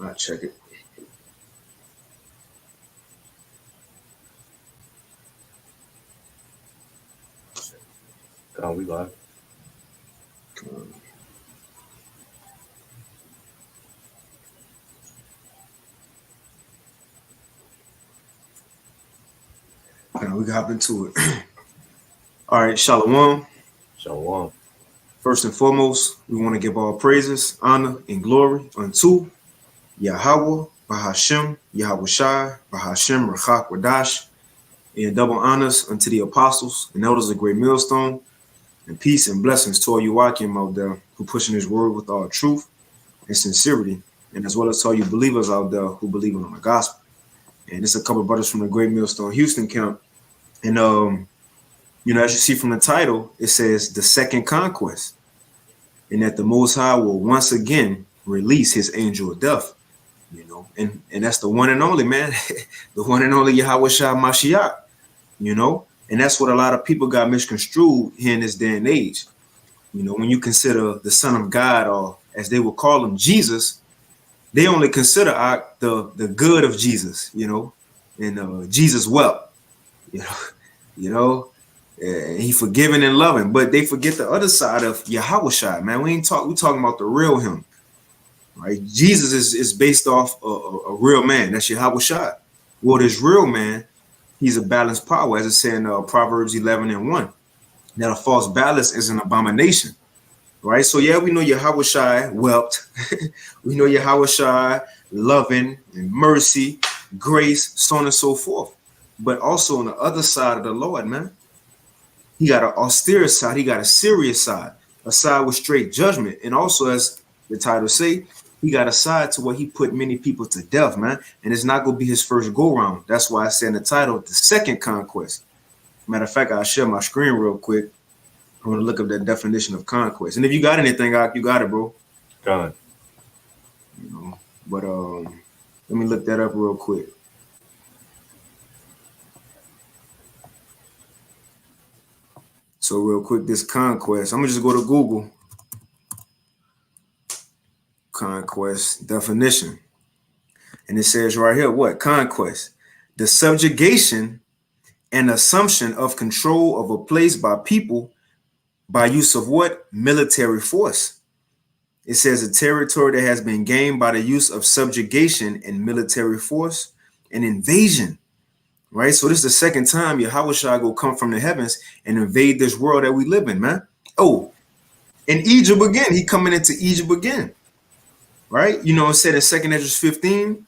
I'll check it. Oh, we live. We can hop into it. All right, Shalom. Shalom. First and foremost, we want to give all praises, honor, and glory unto Yahweh, Bahashem, Yahweh Shai, Bahashem, Rachak, Wadash, and double honors unto the apostles and elders of Great Millstone, and peace and blessings to all you Wakim out there who pushing his word with all truth and sincerity, and as well as to all you believers out there who believe in the gospel. And it's a couple of brothers from the Great Millstone Houston camp. And as you see from the title, it says the second conquest, and that the Most High will once again release his angel of death. And that's the one and only, man, the one and only Yahweh Shah Mashiach, and that's what a lot of people got misconstrued here in this day and age. When you consider the Son of God, or as they would call him, Jesus, they only consider the good of Jesus, and Jesus wept, he forgiving and loving, but they forget the other side of Yahweh Shai, man. We talking about the real him, right? Jesus is based off a real man. That's Yahweh Shai. Well, this real man, he's a balanced power, as it said in Proverbs 11:1. That a false balance is an abomination, right? So yeah, we know Yahweh Shai wept. We know Yahweh Shai loving and mercy, grace, so on and so forth. But also on the other side of the Lord, man, he got an austere side, he got a serious side, a side with straight judgment. And also, as the title say, he got a side to where he put many people to death, man. And it's not going to be his first go-round. That's why I said in the title, the second conquest. Matter of fact, I'll share my screen real quick. I want to look up that definition of conquest. And if you got anything, you got it, bro. Got it. But let me look that up real quick. So real quick, this conquest, I'm gonna just go to Google. Conquest definition. And it says right here, what? Conquest. The subjugation and assumption of control of a place by people by use of what? Military force. It says a territory that has been gained by the use of subjugation and military force and invasion. Right? So this is the second time Yahweh Shai go come from the heavens and invade this world that we live in, man. Oh, in Egypt again. He coming into Egypt again. Right? It said in 2nd Esdras 15,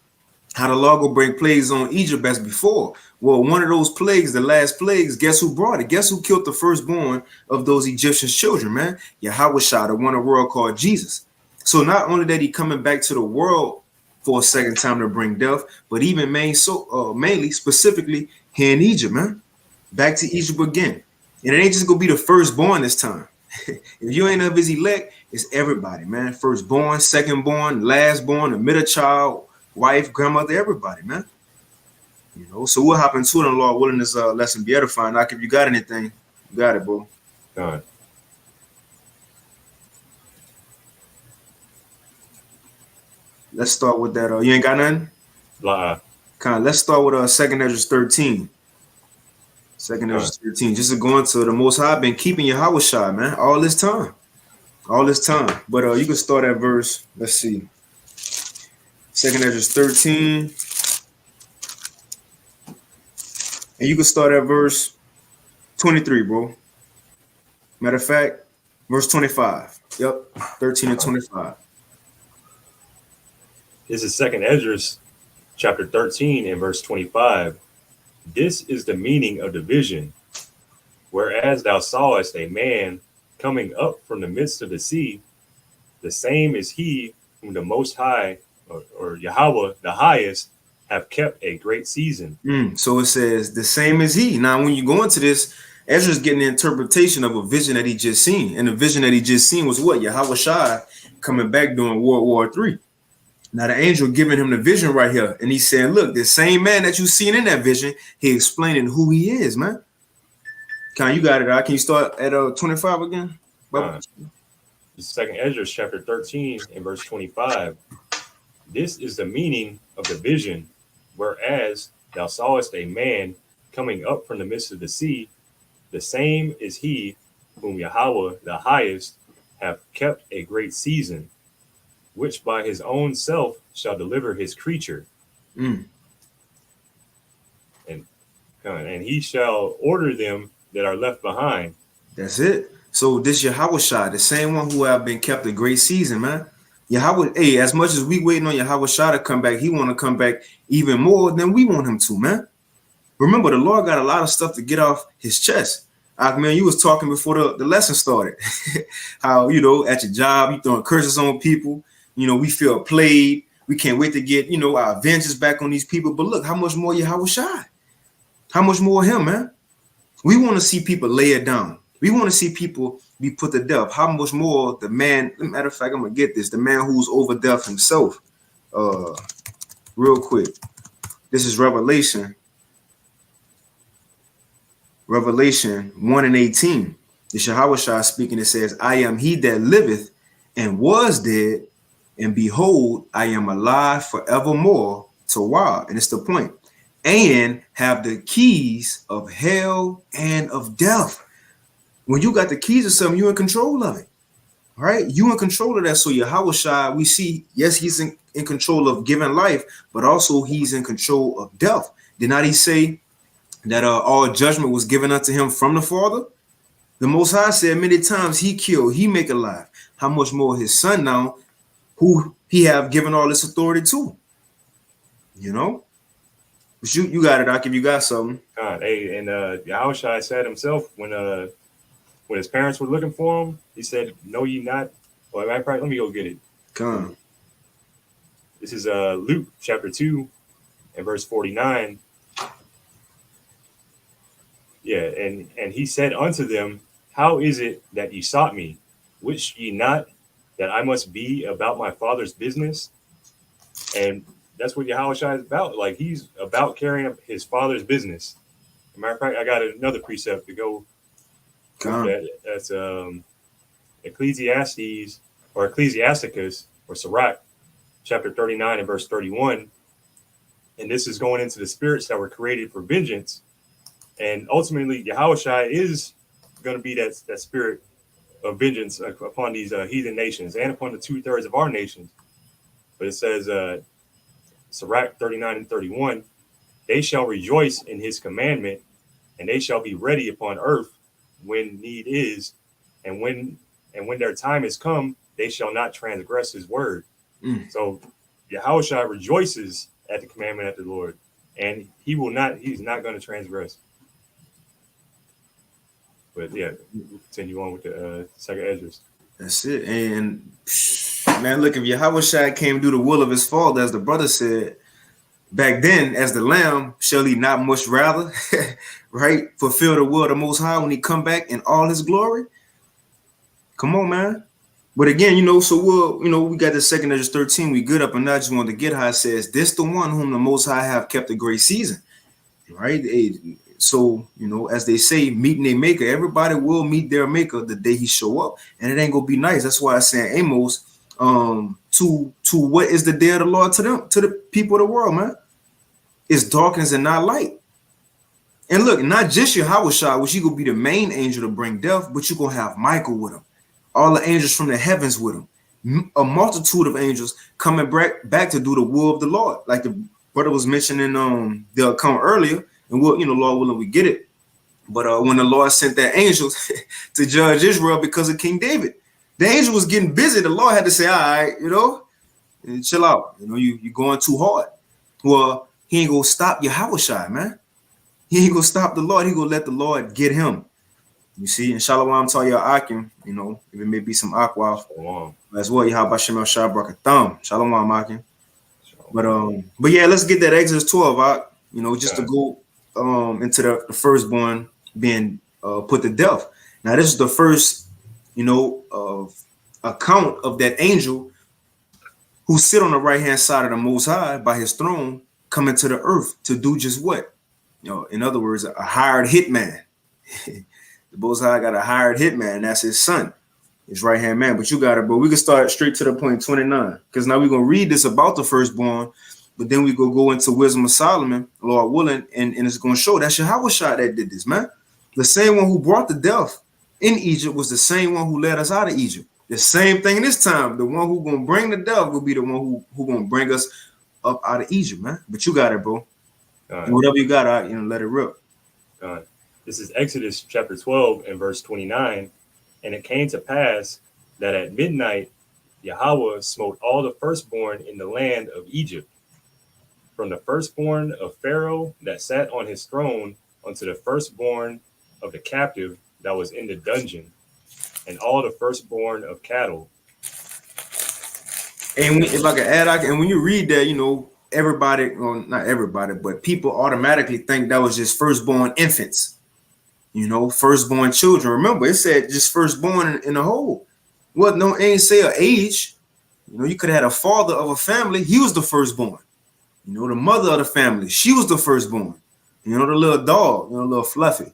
how the Lord will bring plagues on Egypt as before. Well, one of those plagues, the last plagues, guess who brought it? Guess who killed the firstborn of those Egyptian children, man? Yahweh Shai, the one of the world called Jesus. So not only that he coming back to the world for a second time to bring death, but even mainly, specifically here in Egypt, man. Back to Egypt again. And it ain't just gonna be the firstborn this time. If you ain't of his elect, it's everybody, man. Firstborn, secondborn, lastborn, a middle child, wife, grandmother, everybody, man. So we'll hop into it, and Lord willing, this lesson be edifying. Like, if you got anything, you got it, bro. Got it. Let's start with that. You ain't got nothing? Let's start with 2nd Esdras 13. 2nd Esdras 13. Just to go into the Most High been keeping Yahweh Shai, man, all this time. But you can start at verse, let's see. 2nd Esdras 13. And you can start at verse 23, bro. Matter of fact, verse 25. Yep, 13 and 25. This is 2nd Esdras, chapter 13 and verse 25. This is the meaning of the vision. Whereas thou sawest a man coming up from the midst of the sea, the same is he whom the Most High, or Yahweh, the highest, have kept a great season. So it says the same as he. Now, when you go into this, Ezra's getting the interpretation of a vision that he just seen. And the vision that he just seen was what? Yahweh Shai coming back during World War III. Now, the angel giving him the vision right here. And he's saying, look, the same man that you seen in that vision, he explaining who he is, man. You got it. Can you start at 25 again? 2nd Esdras, chapter 13 and verse 25. This is the meaning of the vision, whereas thou sawest a man coming up from the midst of the sea, the same is he whom Yahweh the highest hath kept a great season, which by his own self shall deliver his creature, Mm, and he shall order them that are left behind. that's it. So this Yahweh Shai, the same one who have been kept a great season, man. Yahweh, hey, as much as we waiting on Yahweh Shai to come back, he want to come back even more than we want him to, man. Remember, the Lord got a lot of stuff to get off his chest. Man, you was talking before the lesson started. How, at your job, you throwing curses on people. We feel played. We can't wait to get, our vengeance back on these people. But look, how much more Yahweh Shai? How much more him, man? We want to see people lay it down. We want to see people be put to death. How much more the man, matter of fact, I'm going to get this, the man who's over death himself. Real quick. This is Revelation 1:18. The Shahawashah speaking, it says, I am he that liveth and was dead, and behold, I am alive forevermore to wow. And it's the point. And have the keys of hell and of death. When you got the keys of something, you're in control of it. Right? You in control of that. So Yahweh, we see, yes, he's in control of giving life, but also he's in control of death. Did not he say that all judgment was given unto him from the Father? The Most High said many times he killed, he make alive. How much more his son now, who he have given all this authority to? But you got it, Doc, if you got something. God, hey, and Yahushua said himself when his parents were looking for him, he said, "Know ye not?" Well, let me go get it. Come. This is Luke chapter 2 and verse 49. Yeah, and he said unto them, How is it that ye sought me? Wist ye not that I must be about my Father's business? And that's what Yahushua is about. Like, he's about carrying up his Father's business. As a matter of fact, I got another precept to go with that. That's Ecclesiastes or Ecclesiasticus or Sirach, chapter 39 and verse 31. And this is going into the spirits that were created for vengeance. And ultimately, Yahushua is going to be that spirit of vengeance upon these heathen nations and upon the 2/3 of our nations. But it says, Sirach 39 and 31, they shall rejoice in his commandment, and they shall be ready upon earth when need is, and when their time is come, they shall not transgress his word. So Yahushua rejoices at the commandment of the Lord, and he's not going to transgress. But yeah, we'll continue on with the second Esdras. That's it. And man, look, if Yahushua came do the will of his Father, as the brother said back then, as the lamb, shall he not much rather, right, fulfill the will of the Most High when he come back in all his glory? Come on, man. But again, so we got the second Esdras 13. We good up, and I just wanted to get how it says, this the one whom the Most High have kept a great season, right? So, as they say, meeting their maker, everybody will meet their maker the day he show up. And it ain't gonna be nice. That's why I say Amos, to what is the day of the Lord to them, to the people of the world, man? It's darkness and not light. And look, not just Yahushua, which you gonna be the main angel to bring death, but you gonna have Michael with him, all the angels from the heavens with him, a multitude of angels coming back to do the will of the Lord, like the brother was mentioning they'll come earlier. And we'll, Lord willing, we get it. But when the Lord sent that angel to judge Israel because of King David, the angel was getting busy. The Lord had to say, all right, and chill out. You're going too hard. Well, he ain't going to stop Yahushua, man. He ain't going to stop the Lord. He going to let the Lord get him. You see, and Shalom tell you Akim, if it may be some aqua as well. Yahweh Shem El Shabrak Shalom Akim. But yeah, let's get that Exodus 12 just to go into the firstborn being put to death. Now, this is the first, account of that angel who sit on the right-hand side of the Most High by his throne, coming to the earth to do just what? In other words, a hired hitman. The Most High got a hired hitman, and that's his son. his right hand man. But you got it, bro. We can start straight to the point 29. Because now we're gonna read this about the firstborn, but then we go into Wisdom of Solomon, Lord willing, and it's gonna show that's Yahweh that did this, man. The same one who brought the death in Egypt was the same one who led us out of Egypt. The same thing this time. The one who gonna bring the death will be the one who gonna bring us up out of Egypt, man. But you got it, bro. Whatever you got, let it rip. This is Exodus chapter 12 and verse 29. And it came to pass that at midnight Yahweh smote all the firstborn in the land of Egypt, from the firstborn of Pharaoh that sat on his throne unto the firstborn of the captive that was in the dungeon, and all the firstborn of cattle. And if I can add, and when you read that, everybody, well, not everybody, but people automatically think that was just firstborn infants, firstborn children. Remember, it said just firstborn in the whole. Well, no, it ain't say an age. You could have had a father of a family. He was the firstborn. The mother of the family, she was the firstborn. The little dog, little Fluffy.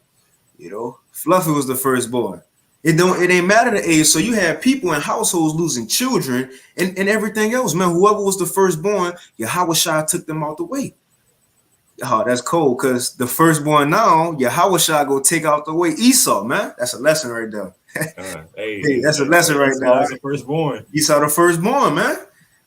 Fluffy was the firstborn. It ain't matter the age. So you have people in households losing children and everything else, man. Whoever was the firstborn, Yahweh took them out the way. Oh, that's cool, because the firstborn now, Yahweh go take out the way Esau, man. That's a lesson right there. Hey, that's a lesson right there. Esau the firstborn. Esau the firstborn, man.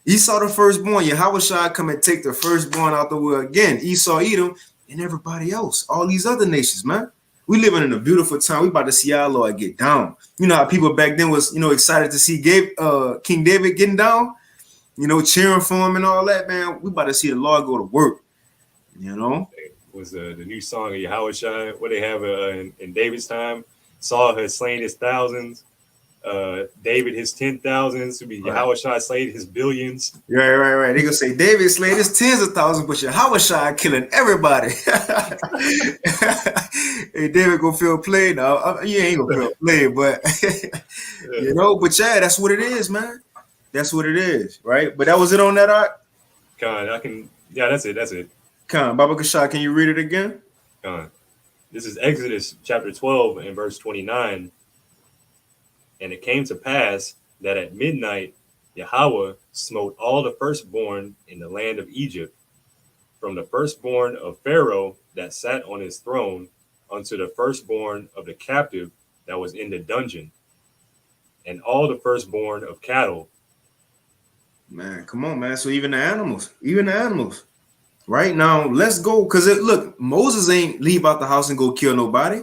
Esau the firstborn. Yahweh come and take the firstborn out the way again. Esau, Edom, and everybody else. All these other nations, man. We living in a beautiful time. We about to see our Lord get down. You know how people back then was, excited to see King David getting down, cheering for him and all that, man. We about to see the Lord go to work. Was the new song of Yahweh what they have in David's time. Saul has slain his thousands, David his 10,000s, to be Yahweh slayed his billions. Right. They gonna say David slayed his tens of thousands, but Yahweh killing everybody. Hey, David gonna feel played now. You ain't gonna feel played, but but yeah, that's what it is, man. That's what it is, right? But that was it on that art. That's it. Baba Kashah, can you read it again? This is Exodus chapter 12 and verse 29. And it came to pass that at midnight Yahweh smote all the firstborn in the land of Egypt, from the firstborn of Pharaoh that sat on his throne unto the firstborn of the captive that was in the dungeon, and all the firstborn of cattle. Man, come on, man. So even the animals. Right now, let's go. Because look, Moses ain't leave out the house and go kill nobody.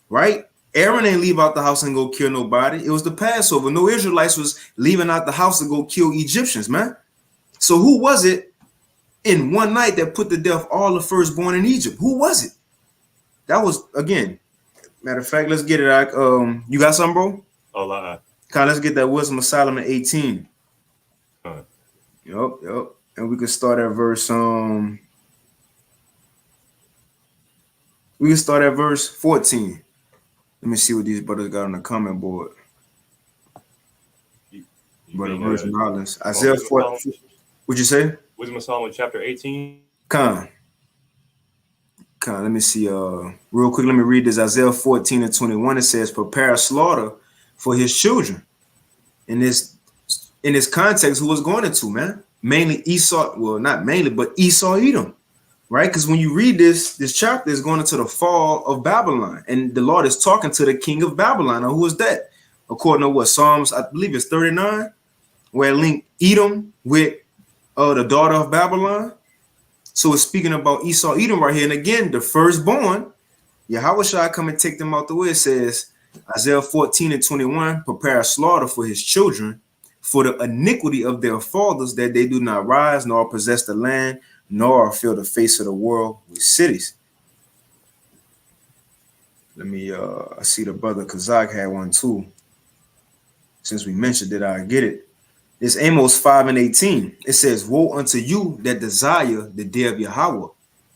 Right? Aaron ain't leave out the house and go kill nobody. It was the Passover. No Israelites was leaving out the house to go kill Egyptians, man. So who was it in one night that put to death all the firstborn in Egypt? Who was it? That was, again, matter of fact, let's get it out. You got something, bro? Oh, let's get that Wisdom of Solomon 18. Yep. And we can start at verse 14. Let me see what these brothers got on the comment board. Brother Verse Rollins. Isaiah 14. What'd you say? Wisdom of Solomon chapter 18. Let me see. Real quick, let me read this. Isaiah 14 and 21. It says, prepare a slaughter for his children. In this context, who was going into, man? Mainly Esau, well, not mainly, but Esau, Edom, right? Because when you read this chapter is going into the fall of Babylon, and the Lord is talking to the king of Babylon. Now, who is that? According to what Psalms, I believe it's 39, where it linked Edom with the daughter of Babylon. So it's speaking about Esau, Edom right here. And again, the firstborn, Yahweh shall come and take them out the way. It says, Isaiah 14 and 21, prepare a slaughter for his children, for the iniquity of their fathers, that they do not rise, nor possess the land, nor fill the face of the world with cities. Let me, I see the brother Kazak had one too. Since we mentioned it, I get it. It's Amos 5 and 18. It says, woe unto you that desire the day of Yahweh,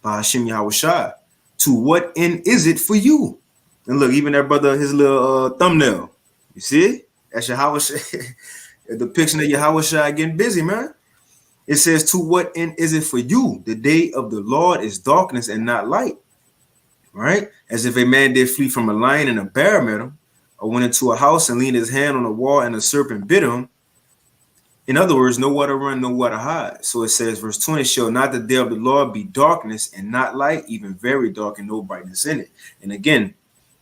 by Hashem Yahweh Shai. To what end is it for you? And look, even that brother, his little thumbnail. You see it? That's Yahweh Shai. A depiction of Yahweh Shai getting busy, man. It says, to what end is it for you? The day of the Lord is darkness and not light. Right? As if a man did flee from a lion and a bear met him. or went into a house and leaned his hand on the wall and a serpent bit him. In other words, nowhere to run, nowhere to hide. So it says, verse 20, shall not the day of the Lord be darkness and not light, even very dark and no brightness in it. And again,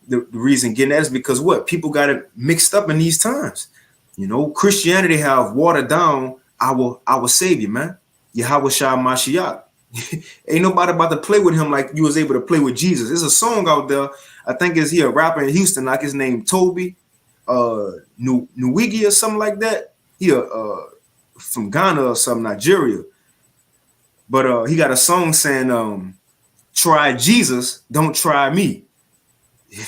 the reason getting that is because what? People got it mixed up in these times. You know, Christianity have watered down our Savior, man. Yahweh Shah Mashiach. Ain't nobody about to play with him like you was able to play with Jesus. There's a song out there. I think it's here, a rapper in Houston, like his name Toby, Nuwigi or something like that. Here, from Ghana or something, Nigeria. But he got a song saying, try Jesus, don't try me.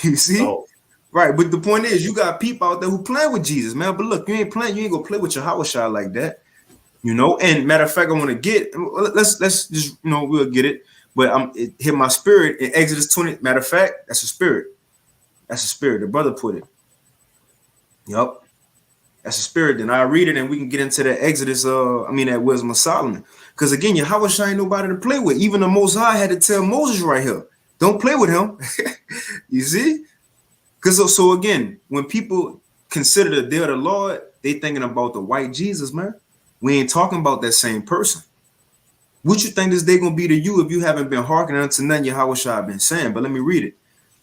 You see? Oh, Right. But the point is, you got people out there who playing with Jesus, man. But look, you ain't gonna play with your house shot like that. You know, and matter of fact, I want to get let's just, you know, we'll get it. But it hit my spirit in Exodus 20. Matter of fact, that's a spirit. That's a spirit. The brother put it. Yup. That's a spirit. Then I read it and we can get into that Exodus, that Wisdom of Solomon. Because again, Yahweh ain't nobody to play with. Even the Most High had to tell Moses right here, don't play with him. You see? Because so again, when people consider the day of the Lord, they thinking about the white Jesus, man. We ain't talking about that same person. What you think this day gonna be to you if you haven't been hearkening unto none Yahweh Shah been saying? But let me read it.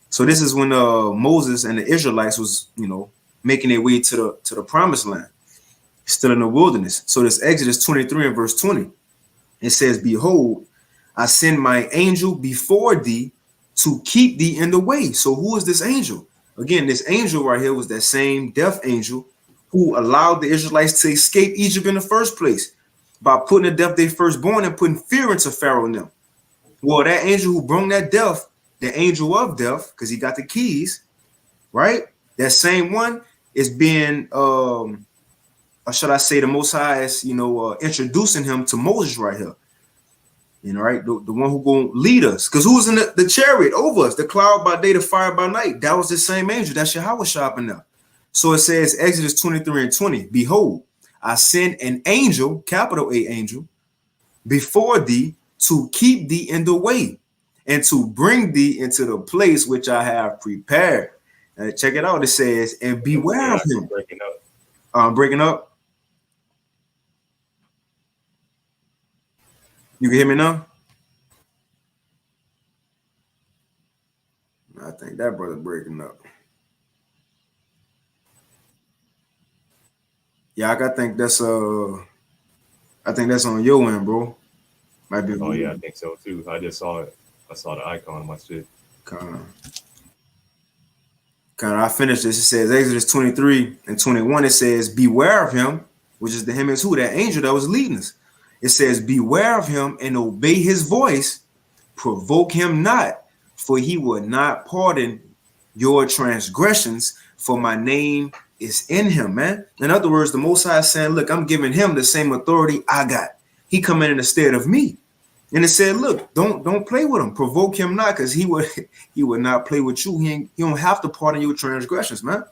So this is when Moses and the Israelites was, you know, making their way to the promised land, still in the wilderness. So this Exodus 23 and verse 20. It says, behold, I send my angel before thee to keep thee in the way. So who is this angel? Again, this angel right here was that same death angel who allowed the Israelites to escape Egypt in the first place by putting to death their firstborn and putting fear into Pharaoh and them. Well, that angel who brought that death, the angel of death, because he got the keys, right? That same one is being, or should I say, the Most High is, you know, introducing him to Moses right here. You know, right? The one who gonna lead us. Because who was in the chariot over us? The cloud by day, the fire by night. That was the same angel. That's Yahweh shopping now. So it says, Exodus 23 and 20, behold, I send an angel, capital A angel, before thee to keep thee in the way and to bring thee into the place which I have prepared. Check it out. It says, and beware of him. Breaking up. Breaking up. You can hear me now? I think that brother breaking up. Yeah, I think that's on your end, bro. Might be. Oh yeah, I think so too. I just saw it. I saw the icon on my shit. Kind of. I finished this. It says Exodus 23 and 21. It says, beware of him, which is the him is who? That angel that was leading us. It says, beware of him and obey his voice. Provoke him not, for he will not pardon your transgressions, for my name is in him, man. In other words, the Most High is saying, look, I'm giving him the same authority I got. He coming in the stead of me. And it said, look, don't play with him. Provoke him not, because he would not play with you. He don't have to pardon your transgressions, man.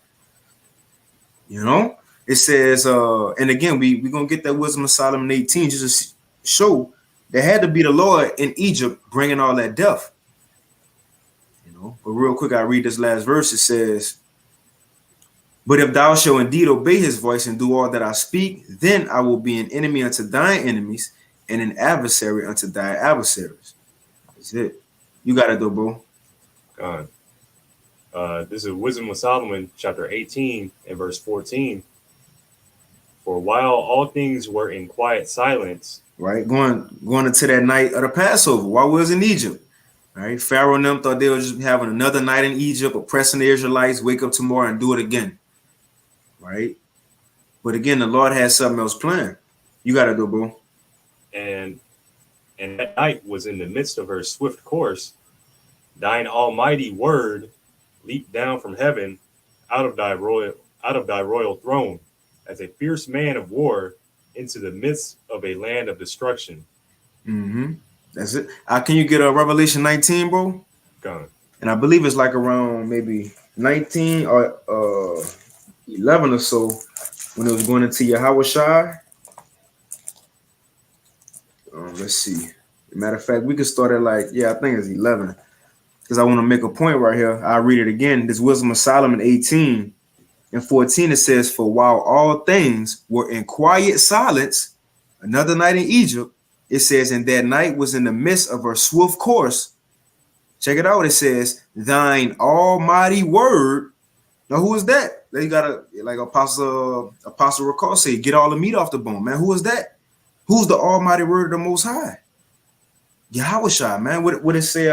You know? It says, and again, we're going to get that Wisdom of Solomon 18 just to show there had to be the Lord in Egypt bringing all that death. You know? But real quick, I read this last verse. It says, but if thou shalt indeed obey his voice and do all that I speak, then I will be an enemy unto thine enemies and an adversary unto thy adversaries. That's it. You got it though, bro. God. This is Wisdom of Solomon, chapter 18 and verse 14. For while all things were in quiet silence. Right, going into that night of the Passover while we was in Egypt. Right, Pharaoh and them thought they were just having another night in Egypt, oppressing the Israelites, wake up tomorrow and do it again. Right, but again, the Lord had something else planned. You got to do, bro. And that night was in the midst of her swift course. Thine almighty word leaped down from heaven out of thy royal throne as a fierce man of war into the midst of a land of destruction. That's it. Can you get a Revelation 19, bro? Gone. And I believe it's like around maybe 19 or 11 or so when it was going into Yahweh Shai. Let's see. Matter of fact, we could start at I think it's 11. Because I want to make a point right here. I'll read it again. This Wisdom of Solomon 18 In 14, it says, for while all things were in quiet silence, another night in Egypt, it says, and that night was in the midst of her swift course. Check it out. It says, thine almighty word. Now, who is that? They got a, like Apostle Recall say, get all the meat off the bone, man. Who is that? Who's the almighty word of the Most High? Yahushua, man. What it say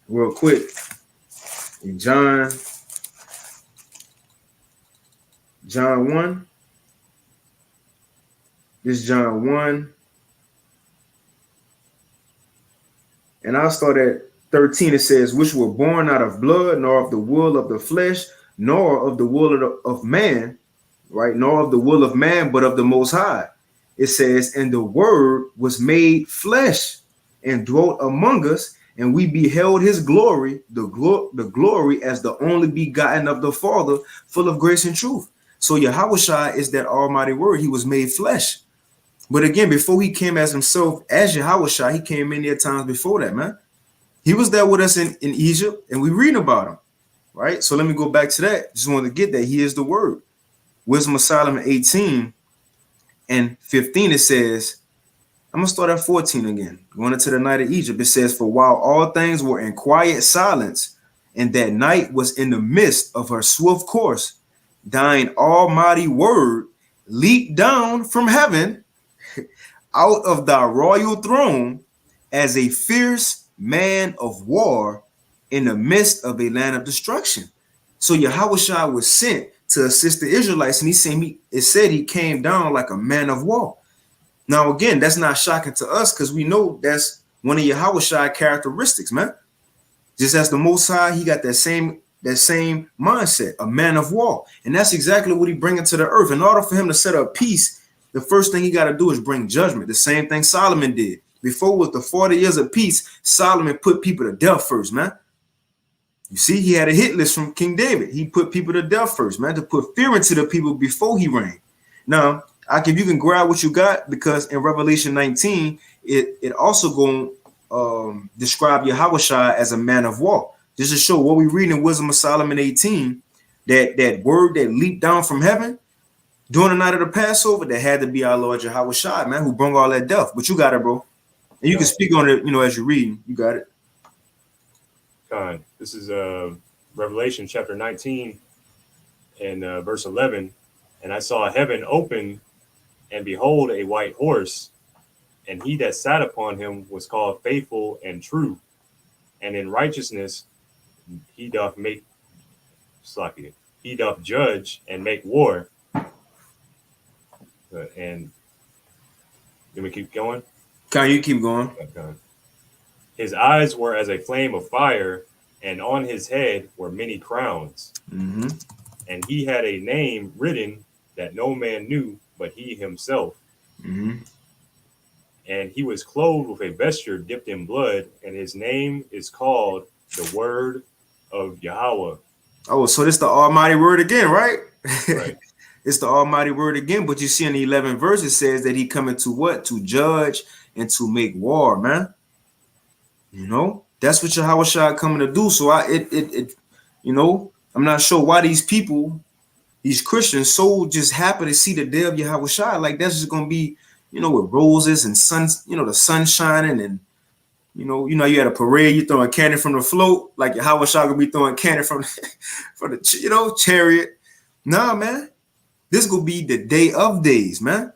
real quick? In John 1. This is John 1. And I'll start at 13. It says, which were born out of blood, nor of the will of the flesh, nor of the will of man, right? Nor of the will of man, but of the Most High. It says, and the word was made flesh and dwelt among us, and we beheld his glory, the glory as the only begotten of the Father, full of grace and truth. So Yahushua is that almighty word. He was made flesh. But again, before he came as himself, as Yahushua, he came many times before that, man. He was there with us in Egypt, and we read about him, right? So let me go back to that. Just wanted to get that. He is the word. Wisdom of Solomon 18 and 15, it says, I'm going to start at 14 again. Going into the night of Egypt, it says, for while all things were in quiet silence, and that night was in the midst of her swift course, thine almighty word leaped down from heaven out of thy royal throne as a fierce man of war in the midst of a land of destruction. So Yahushua was sent to assist the Israelites, and it said he came down like a man of war. Now, again, that's not shocking to us because we know that's one of Yahushua characteristics, man. Just as the Most High, he got that same mindset, a man of war. And that's exactly what he bringing to the earth. In order for him to set up peace, the first thing he got to do is bring judgment. The same thing Solomon did. Before with the 40 years of peace, Solomon put people to death first, man. You see, he had a hit list from King David. He put people to death first, man, to put fear into the people before he reigned. Now, you can grab what you got, because in Revelation 19, it also going to describe Yahushua as a man of war. Just to show what we read in Wisdom of Solomon 18, that word that leaped down from heaven during the night of the Passover, that had to be our Lord Yahushua, man, who brought all that death. But you got it, bro. And you can speak on it, as you're reading. You got it. God, this is Revelation chapter 19 and verse 11. And I saw heaven open, and behold, a white horse, and he that sat upon him was called Faithful and True, and in righteousness he doth judge and make war. And let me keep going. Can you keep going? Okay. His eyes were as a flame of fire, and on his head were many crowns. Mm-hmm. And he had a name written that no man knew but he himself. Mm-hmm. And he was clothed with a vesture dipped in blood, and his name is called the Word of Yahweh. Oh, so this the Almighty Word again, right? Right. It's the Almighty Word again, but you see in the 11th verse, it says that he coming to what? To judge and to make war, man. That's what Yahushua coming to do. So I'm not sure why these people, these Christians, so just happy to see the day of Yahushua. Like that's just gonna be, with roses and suns, the sun shining, and you had a parade, you throwing candy from the float, like Yahushua gonna be throwing candy from the chariot. Nah, man, this gonna be the day of days, man.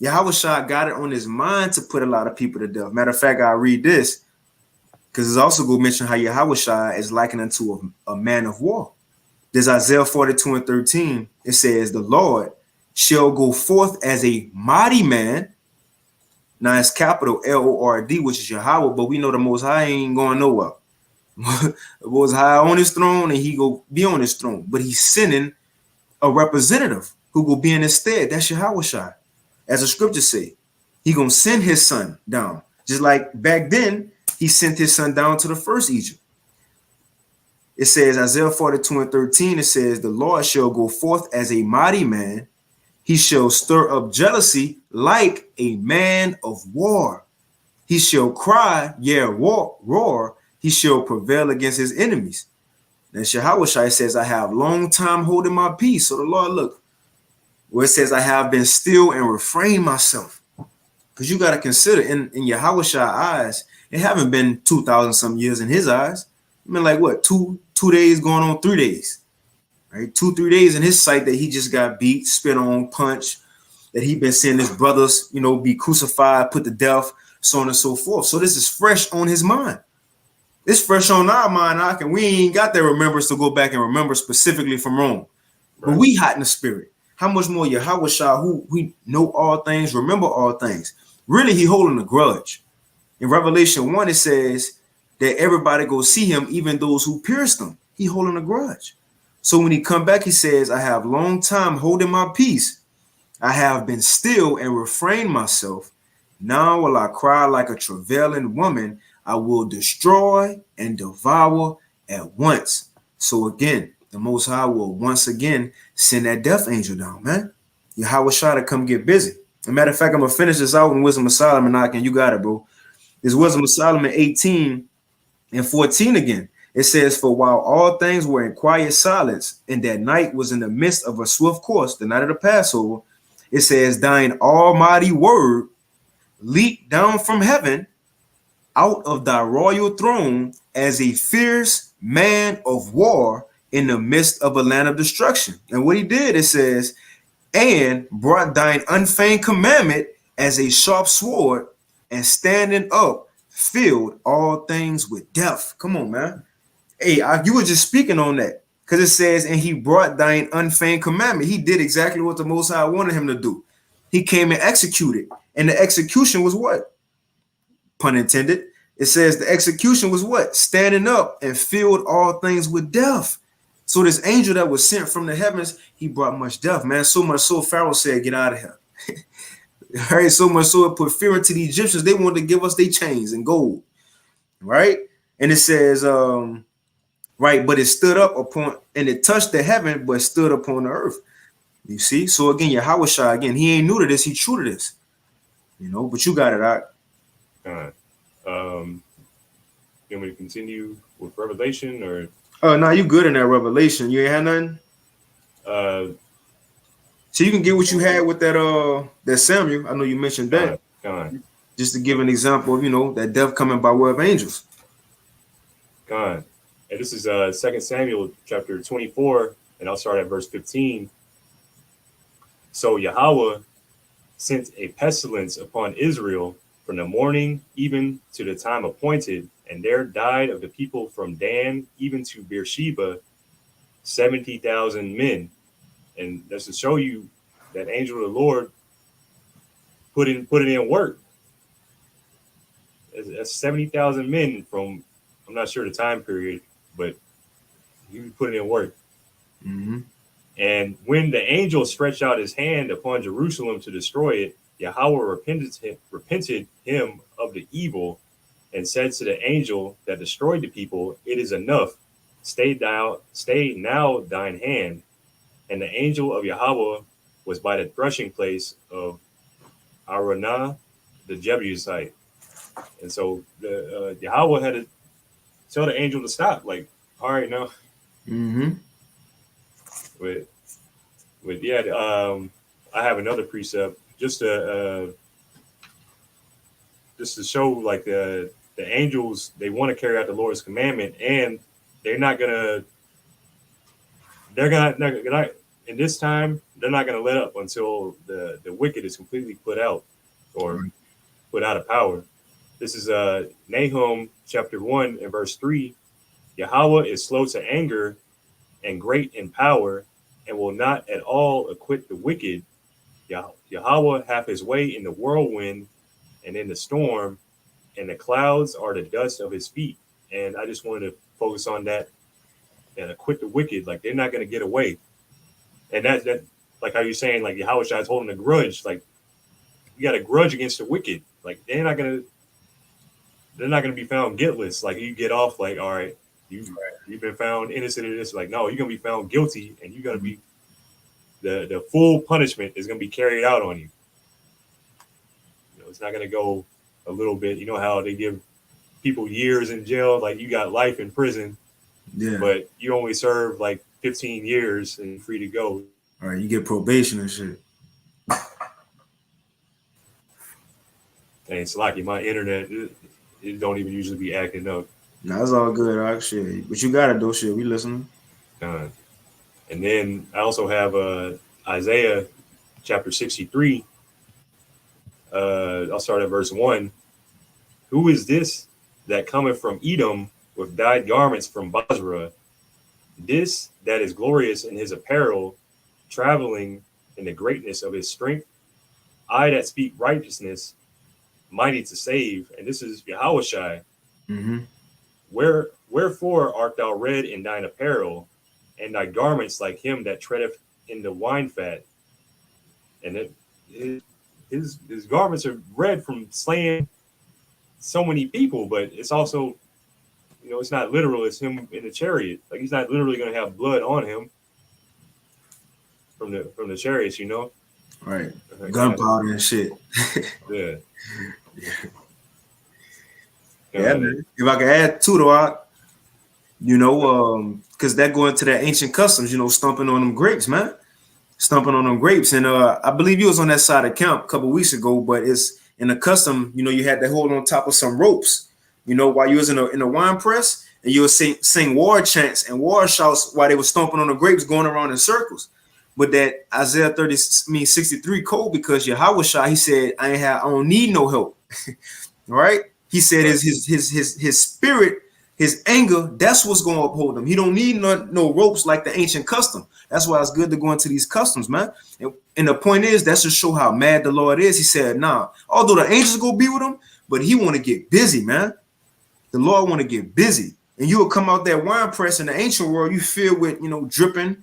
Yahushua got it on his mind to put a lot of people to death. Matter of fact, I'll read this, because it's also going to mention how Yahushua is likened unto a man of war. There's Isaiah 42 and 13. It says, the Lord shall go forth as a mighty man. Now it's capital Lord, which is Yahweh, but we know the Most High ain't going nowhere. The Most High on his throne, and he go be on his throne. But he's sending a representative who will be in his stead. That's Yahushua. As the scriptures say, he going to send his son down. Just like back then, he sent his son down to the first Egypt. It says, Isaiah 42 and 13, it says, the Lord shall go forth as a mighty man. He shall stir up jealousy like a man of war. He shall cry, roar. He shall prevail against his enemies. And Shahawashi says, I have long time holding my peace. So the Lord, look, where it says, I have been still and refrained myself. Because you got to consider in Yahushua eyes, it haven't been 2,000 some years in his eyes. I mean, like what, two days going on 3 days, right? 2-3 days in his sight that he just got beat, spit on, punched, that he been seeing his brothers, be crucified, put to death, so on and so forth. So this is fresh on his mind. It's fresh on our mind, and we ain't got that remembrance to go back and remember specifically from Rome. Right. But we hot in the spirit. How much more Yahushua, who we know all things, remember all things. Really, he holding a grudge. In Revelation 1, it says that everybody go see him, even those who pierced him. He holding a grudge. So when he come back, he says, I have long time holding my peace. I have been still and refrained myself. Now will I cry like a travailing woman. I will destroy and devour at once. So again, the Most High will once again send that death angel down, man. Yahweh to come get busy. As a matter of fact, I'm going to finish this out in Wisdom of Solomon, and you got it, bro. This Wisdom of Solomon 18 and 14 again. It says, for while all things were in quiet silence, and that night was in the midst of a swift course, the night of the Passover, it says, thine almighty word leaped down from heaven out of thy royal throne as a fierce man of war in the midst of a land of destruction. And what he did, it says, and brought thine unfeigned commandment as a sharp sword, and standing up filled all things with death. Come on, man. Hey, you were just speaking on that, because it says, and he brought thine unfeigned commandment. He did exactly what the Most High wanted him to do. He came and executed. And the execution was what? Pun intended. It says the execution was what? Standing up and filled all things with death. So this angel that was sent from the heavens, he brought much death, man. So much so Pharaoh said, get out of here. Right? So much so it put fear into the Egyptians. They wanted to give us their chains and gold. Right? And it says, right, but it stood up upon, and it touched the heaven, but stood upon the earth. You see? So again, Yahushua, again, he ain't new to this, he true to this. But you got it out. All right. You want me to continue with Revelation or? Oh, no, you good in that Revelation. You ain't had nothing? So you can get what you had with that Samuel. I know you mentioned that. Just to give an example of, that death coming by way of angels. And this is 2 Samuel chapter 24, and I'll start at verse 15. So Yahweh sent a pestilence upon Israel from the morning even to the time appointed, and there died of the people from Dan even to Beersheba 70,000 men. And that's to show you that angel of the Lord put it in work. That's 70,000 men from, I'm not sure the time period, but he put it in work. Mm-hmm. And when the angel stretched out his hand upon Jerusalem to destroy it, Yahweh repented him of the evil and said to the angel that destroyed the people, it is enough. Stay now thine hand. And the angel of Yahweh was by the threshing place of Aranah, the Jebusite. And so the Yahweh had to tell the angel to stop. Like, all right, now. Mm-hmm. I have another precept just to show like the angels, they want to carry out the Lord's commandment, and they're not in this time, they're not gonna let up until the wicked is completely put out or put out of power. This is Nahum chapter 1 and verse 3. Yahweh is slow to anger and great in power, and will not at all acquit the wicked. Yahweh hath his way in the whirlwind and in the storm, and the clouds are the dust of his feet. And I just wanted to focus on that and acquit the wicked. Like, they're not going to get away. And that like how you're saying, like Yahweh is holding a grudge. Like, you got a grudge against the wicked. Like, they're not gonna be found guiltless. Like, you get off like, all right, you've been found innocent of this. Like, no, you're gonna be found guilty, and you're gonna be the full punishment is gonna be carried out on you. It's not gonna go a little bit. You know how they give people years in jail, like you got life in prison. Yeah. but you only serve like 15 years and you're free to go. All right. You get probation and shit. And it's lucky my internet it don't even usually be acting up. Nah, it's all good, actually. But you gotta do shit. We listening. Uh, and then I also have Isaiah chapter 63. I'll start at verse 1. Who is this that cometh from Edom with dyed garments from Basra? This that is glorious in his apparel, traveling in the greatness of his strength. I that speak righteousness, mighty to save. And this is Yahushai. Mm-hmm. Wherefore art thou red in thine apparel, and thy garments like him that treadeth in the wine fat? And his garments are red from slaying so many people, but it's also, it's not literal. It's him in the chariot. Like he's not literally going to have blood on him from the chariots, Right. Gunpowder and shit. Yeah. Yeah, man. If I could add to because that go into that ancient customs, stomping on them grapes, man. Stomping on them grapes. And I believe you was on that side of camp a couple weeks ago, but it's in the custom, you had to hold on top of some ropes, while you was in a wine press, and you would sing war chants and war shouts while they were stomping on the grapes going around in circles. But that Isaiah 63 code, because Yahushua, he said, I don't need no help. Right? He said his spirit, his anger, that's what's going to uphold him. He don't need no ropes like the ancient custom. That's why it's good to go into these customs, man. And the point is, that's to show how mad the Lord is. He said, nah, although the angels go be with him, but he want to get busy, man. The Lord want to get busy. And you will come out that wine press in the ancient world, you feel with, dripping,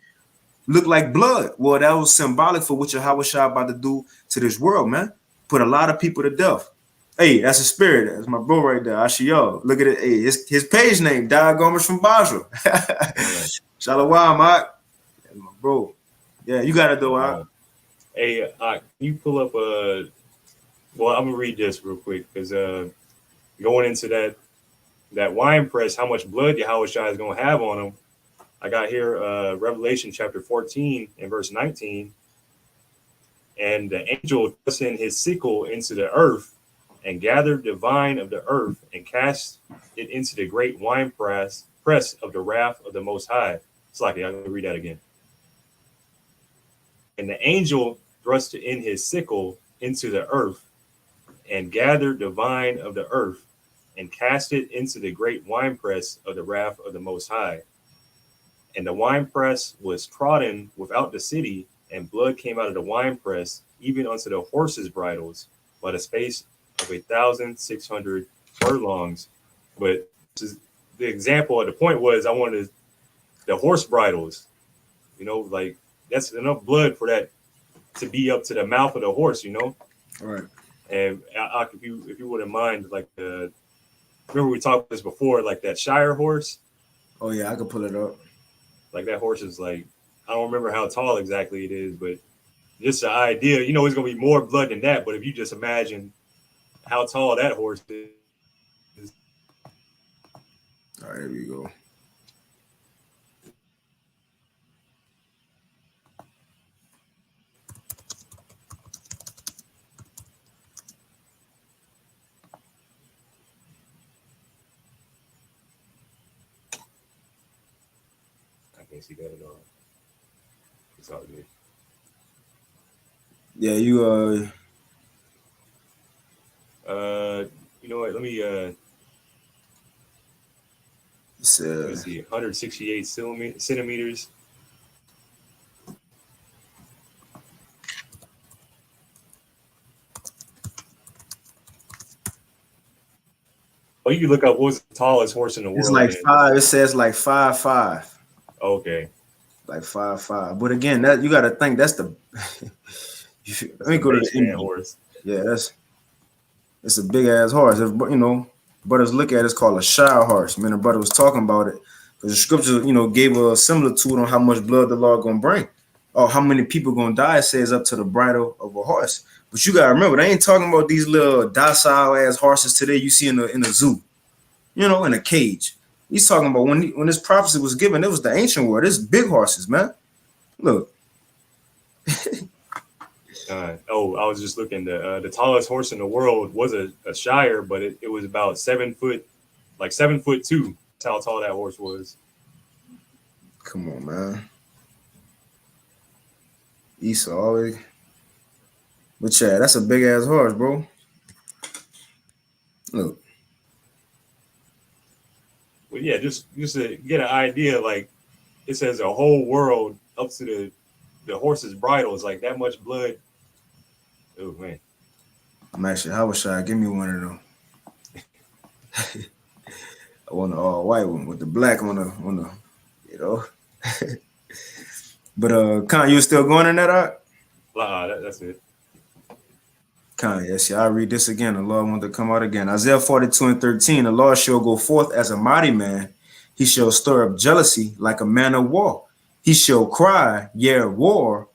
look like blood. Well, that was symbolic for what Yahushua about to do to this world, man. Put a lot of people to death. Hey, that's a spirit. That's my bro right there. Ashiyo. Look at it. Hey, his page name, Dyed Garments from Basra. Shalom, Mike. That's my bro. Yeah, you got it though, Mike. Hey, can you pull up well, I'm gonna read this real quick because going into that wine press, how much blood Yahushua is gonna have on him. I got here Revelation chapter 14 and verse 19. And the angel thrust in his sickle into the earth and gathered the vine of the earth and cast it into the great wine press of the wrath of the Most High. It's like, I'm going to read that again. And the angel thrust in his sickle into the earth and gathered the vine of the earth and cast it into the great wine press of the wrath of the Most High. And the wine press was trodden without the city, and blood came out of the wine press, even unto the horses' bridles, by the space of 1,600 furlongs. But the example of the point was I wanted the horse bridles, like that's enough blood for that to be up to the mouth of the horse, All right. And if you wouldn't mind, like remember we talked about this before, like that Shire horse. Oh yeah, I can pull it up. Like that horse is like, I don't remember how tall exactly it is, but just the idea, it's going to be more blood than that. But if you just imagine how tall that horse is. All right, here we go. I can't see that at all. It's all good. Yeah, you you know what? Let me see, 168 centimeters. Oh, you can look up what's the tallest horse in the world. It's like 5. It says like 5'5". Okay. Like 5'5". But again, that you got to think that's the. Let me go to the horse. Yeah, it's a big ass horse. If, brothers look at it, it's called a Shire horse. Man, the brother was talking about it because the scripture, gave a similitude on how much blood the Lord gonna bring, or how many people gonna die. It says up to the bridle of a horse. But you gotta remember, they ain't talking about these little docile ass horses today you see in the zoo, in a cage. He's talking about when this prophecy was given, it was the ancient world. It's big horses, man. Look. I was just looking. The tallest horse in the world was a Shire, but it was about 7 foot, like 7'2". That's how tall that horse was. Come on, man. Esau always. But Chad, that's a big ass horse, bro. Look. Well, yeah, just to get an idea, like it says a whole world up to the horse's bridle is like that much blood. Oh man. I'm actually, how was shy? Give me one of them. I want the all white one with the black on the, you know. But Con, you still going in that art? That's it. Con, yes, yeah, I'll read this again. The Lord wanted to come out again. Isaiah 42:13. The Lord shall go forth as a mighty man. He shall stir up jealousy like a man of war. He shall cry, yea, war.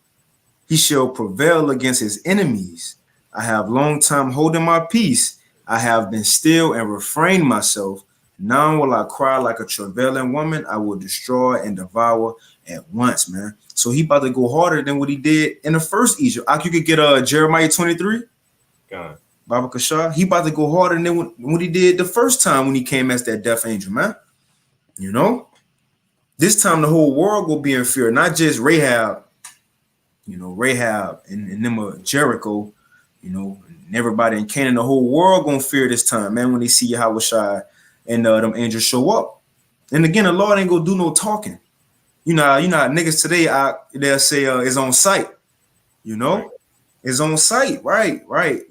He shall prevail against his enemies. I have long time holding my peace. I have been still and refrained myself. Now will I cry like a travailing woman. I will destroy and devour at once, man. So he about to go harder than what he did in the first Egypt. You could get Jeremiah 23. God. Baba Kashar. He about to go harder than what he did the first time when he came as that death angel, man. You know? This time the whole world will be in fear, not just Rahab. You know, Rahab and them of Jericho, you know, and everybody in Canaan, the whole world gonna fear this time, man, when they see Yahushua and them angels show up. And again, the Lord ain't gonna do no talking. You know how niggas today they'll say it's on site, you know, right. It's on site, right.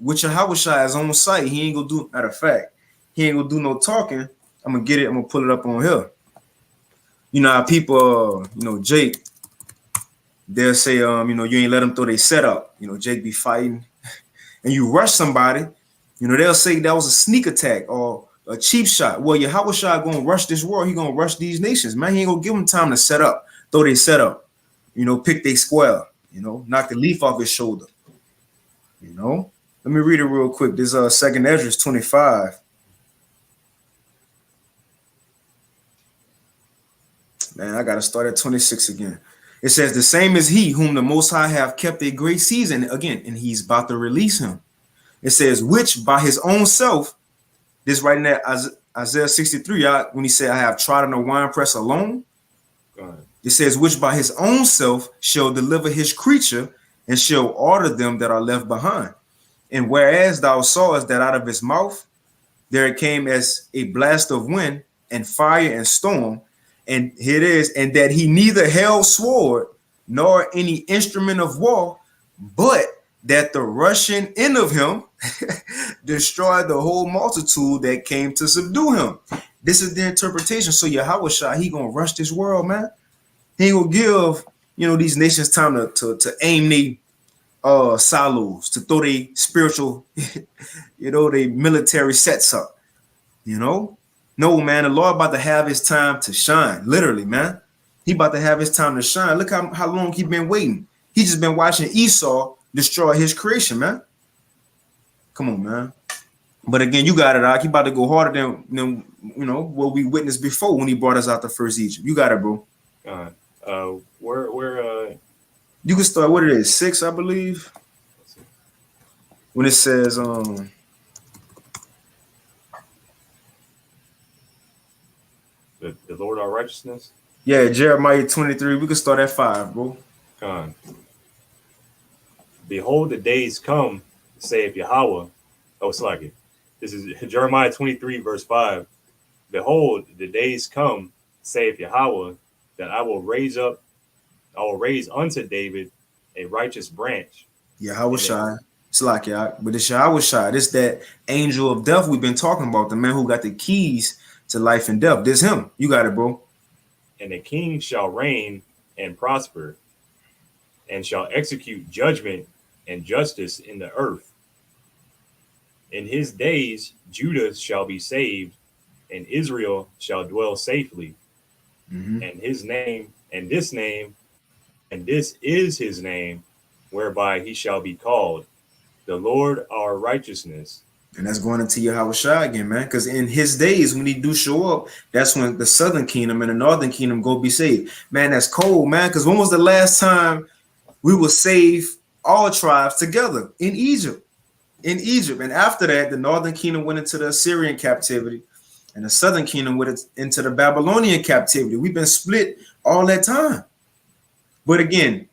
With Yahushua is on site. He ain't gonna do, matter of fact, he ain't gonna do no talking. I'm gonna get it, I'm gonna pull it up on here. You know how people, Jake, they'll say, you ain't let them throw their setup. Jake be fighting and you rush somebody, they'll say that was a sneak attack or a cheap shot. Well, Yahushua gonna rush this world. He gonna rush these nations, man. He ain't gonna give them time to set up, throw their setup, pick their square, knock the leaf off his shoulder. Let me read it real quick. This Second Esdras 25. Man, I gotta start at 26 again. It says, the same is he whom the Most High have kept a great season again, and he's about to release him. It says, which by his own self, this right now, Isaiah 63, when he said, I have trodden a winepress alone. It says, which by his own self shall deliver his creature and shall order them that are left behind. And whereas thou sawest that out of his mouth there came as a blast of wind and fire and storm, and here it is, and that he neither held sword nor any instrument of war, but that the rushing in of him destroyed the whole multitude that came to subdue him. This is the interpretation. So Yahushua, he gonna rush this world, man. He will give, these nations time to aim their silos, to throw their spiritual, their military sets up. No, man, the Lord about to have his time to shine. Literally, man. He about to have his time to shine. Look how long he been waiting. He just been watching Esau destroy his creation, man. Come on, man. But again, you got it, Ak. He about to go harder than what we witnessed before when he brought us out the first Egypt. You got it, bro. Where you can start what it is, 6, I believe. When it says the Lord our righteousness. Yeah, Jeremiah 23. We can start at 5, bro. Behold, the days come, saith Yahweh. Oh, Slaki. This is Jeremiah 23, verse 5. Behold, the days come, saith Yahweh, that I will raise unto David a righteous branch. Yahushua. Slaki, but it's Yahushua. This that angel of death we've been talking about, the man who got the keys to life and death. This him. You got it, bro. And the king shall reign and prosper, and shall execute judgment and justice in the earth. In his days Judah shall be saved, and Israel shall dwell safely. Mm-hmm. And his name, and this is his name, whereby he shall be called the Lord our righteousness. And that's going into Yahushua again, man. Because in his days, when he do show up, that's when the southern kingdom and the northern kingdom go be saved. Man, that's cold, man. Because when was the last time we will save all tribes together in Egypt? In Egypt. And after that, the northern kingdom went into the Assyrian captivity, and the southern kingdom went into the Babylonian captivity. We've been split all that time. But again,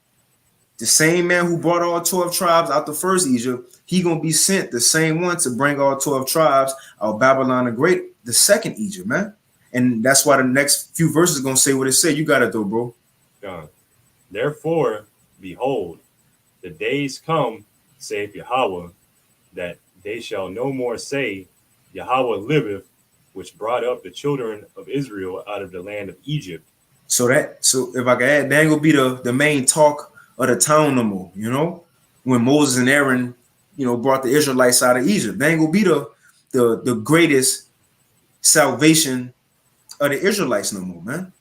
the same man who brought all 12 tribes out the first Egypt, he gonna be sent the same one to bring all 12 tribes out of Babylon the Great, the second Egypt, man. And that's why the next few verses gonna say what it said. You got it though, bro. Therefore, behold, the days come, saith Yahweh, that they shall no more say, Yahweh liveth, which brought up the children of Israel out of the land of Egypt. So if I can add, that ain't gonna be the main talk of the town no more, you know, when Moses and Aaron, you know, brought the Israelites out of Egypt. That ain't gonna be the greatest salvation of the Israelites no more, man.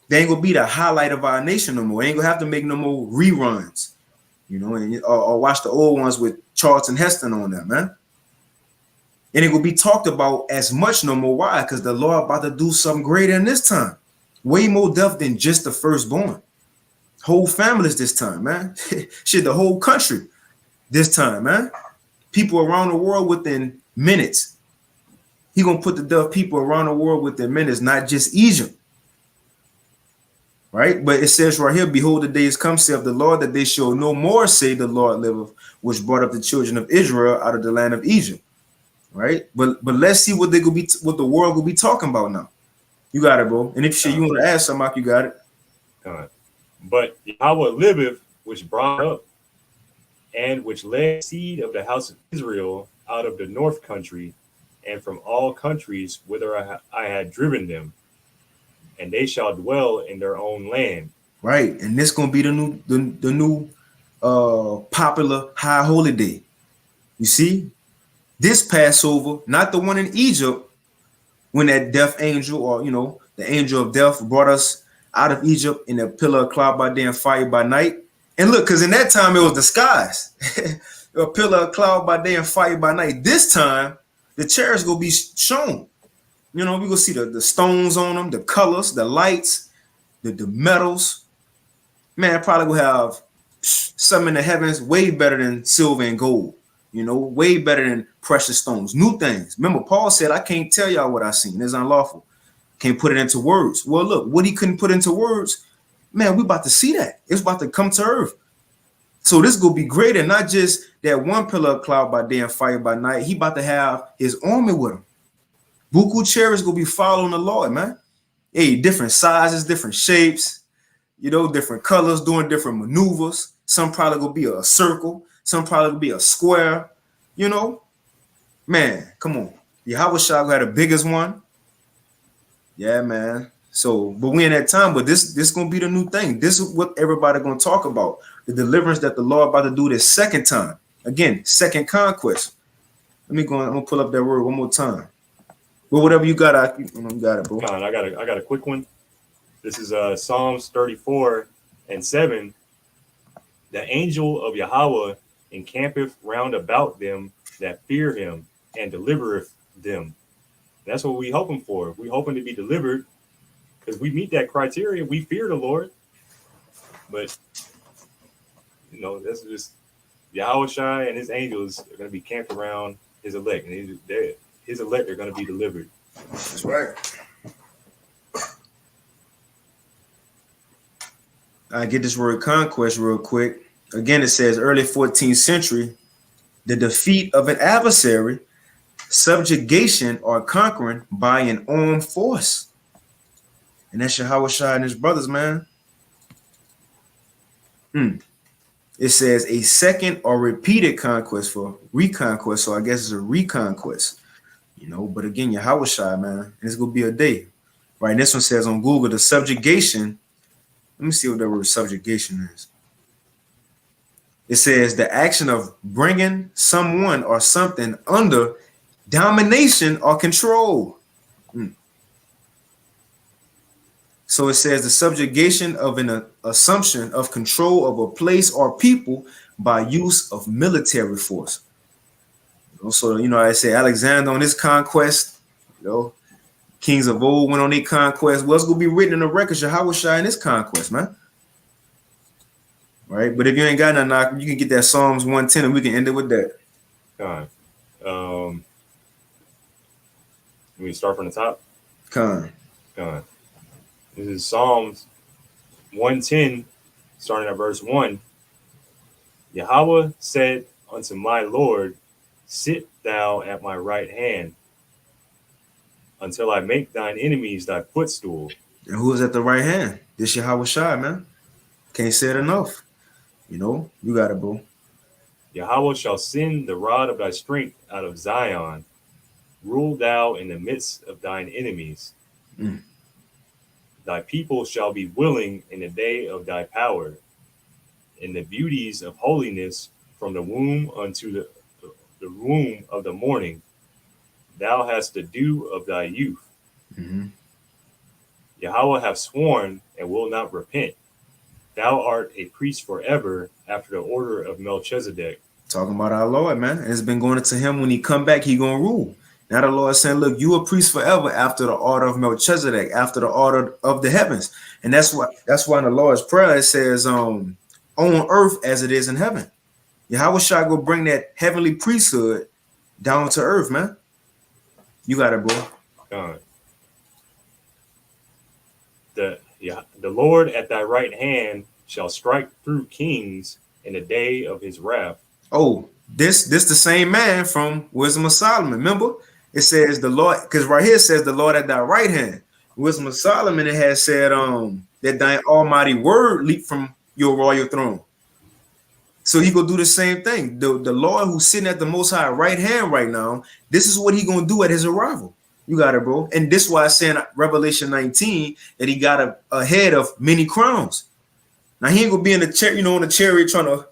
They ain't gonna be the highlight of our nation no more. They ain't gonna have to make no more reruns, you know, and or watch the old ones with Charlton Heston on them, man. And it will be talked about as much no more. Why? Because the Lord about to do something greater in this time. Way more death than just the firstborn. Whole families this time, man. Shit, the whole country this time, man. People around the world within minutes. He gonna put the deaf people around the world within minutes, not just Egypt. Right? But it says right here, behold, the days come, saith the Lord, that they shall no more say the Lord liveth, which brought up the children of Israel out of the land of Egypt. Right? But let's see what they gonna be, what the world will be talking about now. You got it, bro. And if you want to ask somebody, you got it. But Yahweh liveth, which brought up and which led seed of the house of Israel out of the north country and from all countries whither I had driven them, and they shall dwell in their own land. Right, and this gonna be the new popular high holy day. You see, this Passover, not the one in Egypt, when that death angel, or you know, the angel of death brought us out of Egypt in a pillar of cloud by day and fire by night. And look, because in that time it was disguised. A pillar of cloud by day and fire by night. This time, the chairs gonna be shown. You know, we gonna see the stones on them, the colors, the lights, the metals. Man, probably gonna have some in the heavens way better than silver and gold. You know, way better than precious stones, new things. Remember, Paul said, I can't tell y'all what I seen. It's unlawful. Can't put it into words. Well, look, what he couldn't put into words, man, we about to see that. It's about to come to earth. So this gonna be greater, not just that one pillar of cloud by day and fire by night. He about to have his army with him. Buku cherries gonna be following the Lord, man. Hey, different sizes, different shapes, you know, different colors, doing different maneuvers. Some probably gonna be a circle, some probably gonna be a square, you know. Man, come on. Yahushua had the biggest one. Yeah, man. So, but we in that time, but this gonna be the new thing. This is what everybody gonna talk about. The deliverance that the Lord about to do this second time. Again, second conquest. I'm gonna pull up that word one more time. Well, whatever you got, you got it, bro. I got a quick one. This is Psalms 34:7. The angel of Yahweh encampeth round about them that fear him and delivereth them. That's what we hoping for. We hoping to be delivered because we meet that criteria. We fear the Lord, but you know that's just Yahushua and his angels are going to be camped around his elect, and his elect are going to be delivered. That's right. I get this word conquest real quick. Again, it says early 14th century, the defeat of an adversary, subjugation or conquering by an armed force. And that's Yahushua and his brothers, man. It says a second or repeated conquest for reconquest. So I guess it's a reconquest, you know. But again, Yahushua, man, and it's gonna be a day, right? And this one says on Google the subjugation. Let me see what that word subjugation is. It says the action of bringing someone or something under domination or control. So it says the subjugation of an assumption of control of a place or people by use of military force. So, I say Alexander on his conquest, kings of old went on their conquest. What's going to be written in the records? Yahweh Shai in his conquest, man. Right? But if you ain't got nothing, you can get that Psalms 110 and we can end it with that. Con. We start from the top. Con. This is Psalms 110, starting at verse 1. Yahweh said unto my Lord, sit thou at my right hand, until I make thine enemies thy footstool. And who is at the right hand? This Yahweh Shai, man. Can't say it enough. You got it, bro. Yahweh shall send the rod of thy strength out of Zion. Rule thou in the midst of thine enemies. Thy people shall be willing in the day of thy power. In the beauties of holiness from the womb unto the womb of the morning. Thou hast the dew of thy youth. Yahweh hath sworn and will not repent. Thou art a priest forever after the order of Melchizedek. Talking about our Lord, man. And it's been going into him. When he come back, he gonna rule. Now the Lord saying, look, you a priest forever after the order of Melchizedek, after the order of the heavens. And that's why in the Lord's Prayer it says, on earth as it is in heaven. Yahweh Shai go bring that heavenly priesthood down to earth, man. You got it, bro. The Lord at thy right hand shall strike through kings in the day of his wrath. Oh, this the same man from Wisdom of Solomon. Remember, it says the Lord, because right here it says the Lord at thy right hand. Wisdom of Solomon, it has said that thy almighty word leap from your royal throne. So he gonna do the same thing. The Lord who's sitting at the Most High right hand right now, this is what he gonna do at his arrival. You got it, bro. And this is why I say in Revelation 19 that he got a head of many crowns. Now he ain't gonna be in the chair, on the chariot trying to,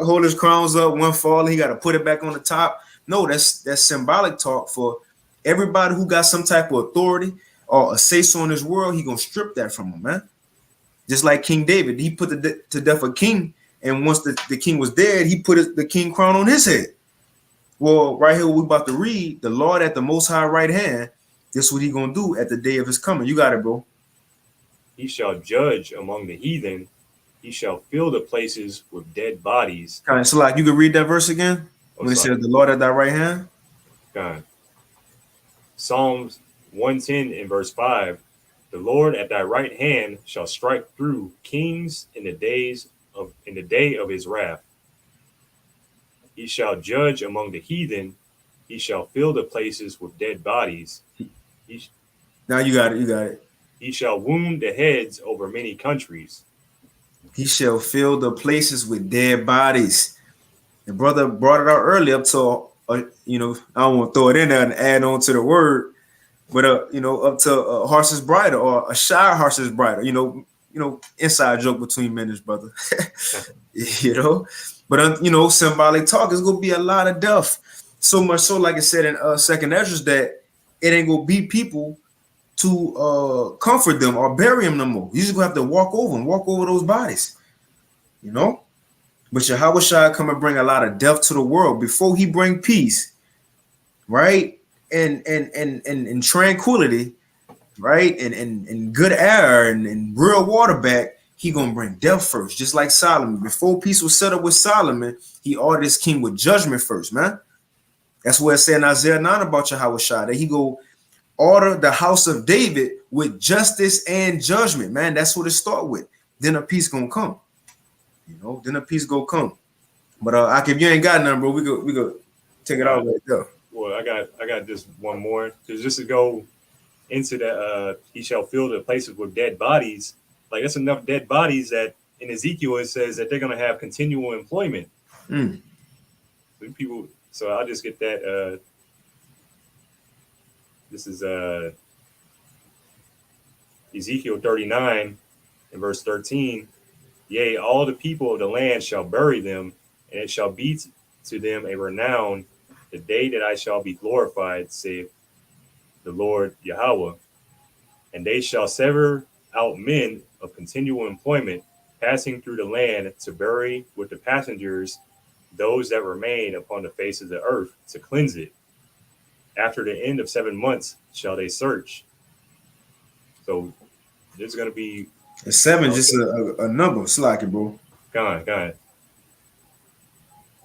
hold his crowns up, one fall, he got to put it back on the top. No, that's symbolic talk for everybody who got some type of authority or a say-so in this world. He gonna strip that from him, man. Just like King David, he put to death a king, and once the king was dead, he put the king crown on his head. Well, right here, we about to read, the Lord at the Most High right hand, this is what he gonna do at the day of his coming. You got it, bro. He shall judge among the heathen. He shall fill the places with dead bodies. Kind of, so like you can read that verse again when it says the Lord at thy right hand. God. Psalms 110 in verse 5. The Lord at thy right hand shall strike through kings in the day of his wrath. He shall judge among the heathen. He shall fill the places with dead bodies. Now you got it. He shall wound the heads over many countries. He shall fill the places with dead bodies. The brother brought it out early up to, I don't want to throw it in there and add on to the word, but up to a horse's bridle or a shy horse's bridle. Inside joke between men, brother. But symbolic talk is gonna be a lot of death. So much so, like I said in Second Esdras, that it ain't gonna be people to comfort them or bury them no more. You just gonna have to walk over those bodies, But Yahweh Shai come and bring a lot of death to the world before he bring peace, right? And tranquility, right? And good air and real water back. He gonna bring death first, just like Solomon. Before peace was set up with Solomon, he ordered his king with judgment first, man. That's what it said in Isaiah 9 about Yahweh Shai, that he go order the house of David with justice and judgment, man. That's what it start with. Then a peace gonna come. Then a peace go come. But if you ain't got nothing, bro, we go take it out right there. Well, I got just one more. Just to go into that, he shall fill the places with dead bodies. Like that's enough dead bodies that in Ezekiel it says that they're gonna have continual employment. So I'll just get that. This is Ezekiel 39 and verse 13. Yea, all the people of the land shall bury them, and it shall be to them a renown the day that I shall be glorified, saith the Lord Yahweh. And they shall sever out men of continual employment, passing through the land to bury with the passengers those that remain upon the face of the earth to cleanse it. After the end of 7 months shall they search. So there's going to be It's seven, just a number. Slack it, bro. gone.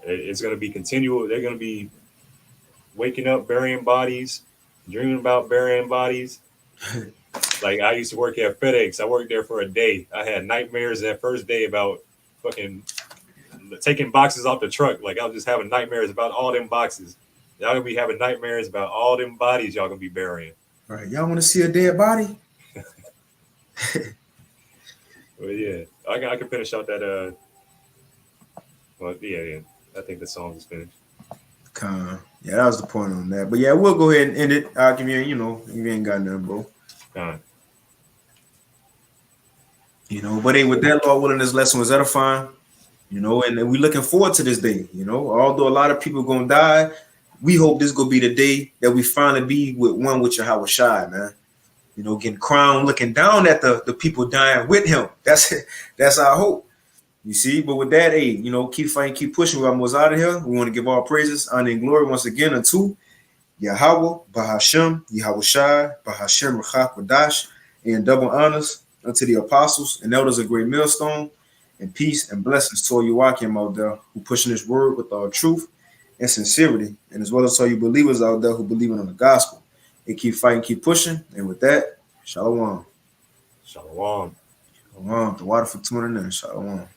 It's going to be continual. They're going to be waking up, burying bodies, dreaming about burying bodies. Like I used to work at FedEx. I worked there for a day. I had nightmares that first day about fucking taking boxes off the truck. Like I was just having nightmares about all them boxes. Y'all gonna be having nightmares about all them bodies y'all gonna be burying. All right, y'all want to see a dead body? Well, yeah, I can finish out that. Well, yeah. I think the song is finished. Yeah, that was the point on that. But yeah, we'll go ahead and end it. I'll give you, you ain't got nothing, bro. But hey, with that, Lord willing, this lesson was edifying. And we looking forward to this day. Although a lot of people gonna die, we hope this gonna be the day that we finally be with Yahweh Shai, man. Getting crowned, looking down at the people dying with him. That's our hope. You see, but with that, hey, keep fighting, keep pushing. We're almost out of here. We want to give all praises, honor, and glory once again unto Yahweh, Bahashem, Yahweh Shai, Bahashem, Rachaf, Badash, and double honors unto the apostles and elders of Great Millstone, and peace and blessings to all you Wakim out there who pushing this word with all truth and sincerity, and as well as all you believers out there who believe in the gospel. And keep fighting, keep pushing. And with that, Shalom. Shalom. Shalom. The water for tuning in. Shalom.